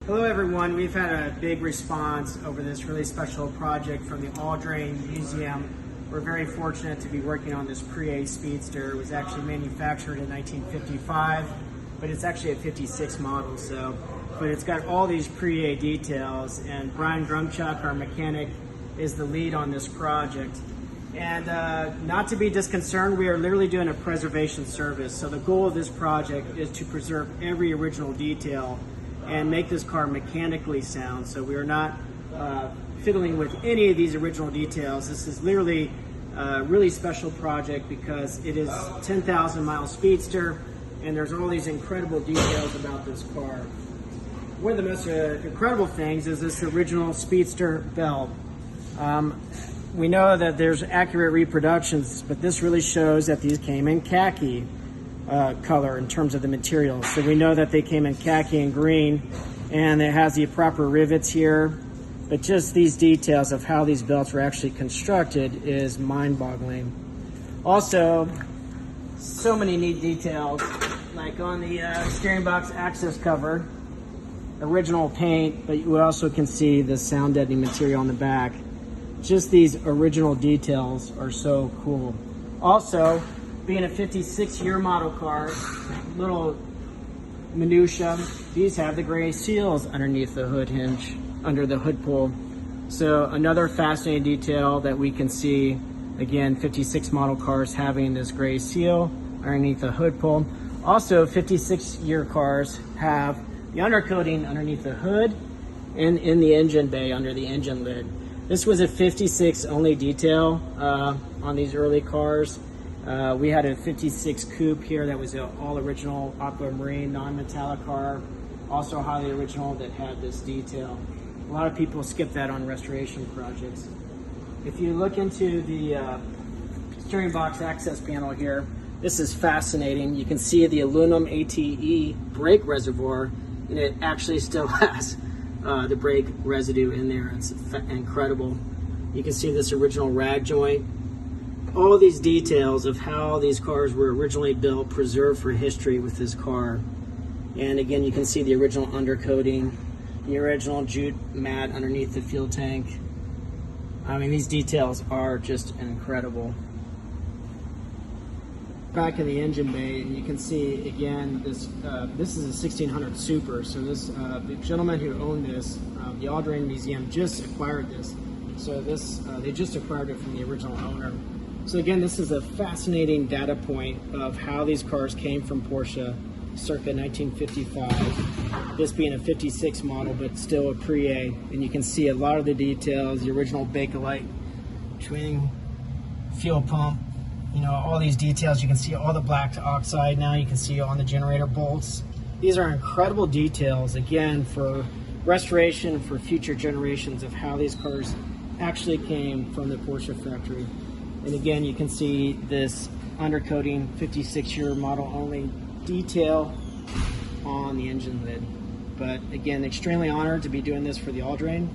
Hello everyone, we've had a big response over this really special project from the Audrain Museum. We're very fortunate to be working on this Pre-A Speedster. It was actually manufactured in 1955, but it's actually a 56 model, but it's got all these Pre-A details, and Brian Drumchuck, our mechanic, is the lead on this project. And not to be disconcerted, we are literally doing a preservation service. So the goal of this project is to preserve every original detail and make this car mechanically sound. So we are not fiddling with any of these original details. This is literally a really special project because it is 10,000 mile Speedster, and there's all these incredible details about this car. One of the most incredible things is this original Speedster belt. We know that there's accurate reproductions, but this really shows that these came in khaki color in terms of the materials. So we know that they came in khaki and green, and it has the proper rivets here. But just these details of how these belts were actually constructed is mind-boggling. Also, so many neat details, like on the steering box access cover, original paint, but you also can see the sound deadening material on the back. Just these original details are so cool. Also, being a 56-year model car, little minutia, these have the gray seals underneath the hood hinge, under the hood pull. So another fascinating detail that we can see, again, 56 model cars having this gray seal underneath the hood pull. Also, 56-year cars have the undercoating underneath the hood and in the engine bay under the engine lid. This was a 56 only detail on these early cars. We had a 56 coupe here that was an all original aquamarine non-metallic car, also highly original, that had this detail. A lot of people skip that on restoration projects. If you look into the steering box access panel here, this is fascinating. You can see the aluminum ATE brake reservoir, and it actually still has the brake residue in there. It's incredible. You can see this original rag joint. All these details of how these cars were originally built, preserved for history with this car. And again, you can see the original undercoating, the original jute mat underneath the fuel tank. I mean, these details are just incredible. Back in the engine bay, and you can see again this is a 1600 Super. So this the gentleman who owned this, the Audrain Museum, just acquired this. So this they just acquired it from the original owner. So again, this is a fascinating data point of how these cars came from Porsche circa 1955. This being a 56 model, but still a Pre-A, and you can see a lot of the details, the original Bakelite twin fuel pump. You know, all these details, you can see all the black oxide now, you can see on the generator bolts. These are incredible details, again, for restoration for future generations of how these cars actually came from the Porsche factory. And again, you can see this undercoating 56-year model only detail on the engine lid. But again, extremely honored to be doing this for the Audrain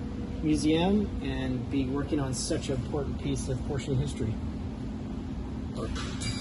Museum and be working on such an important piece of Porsche history. Perfect.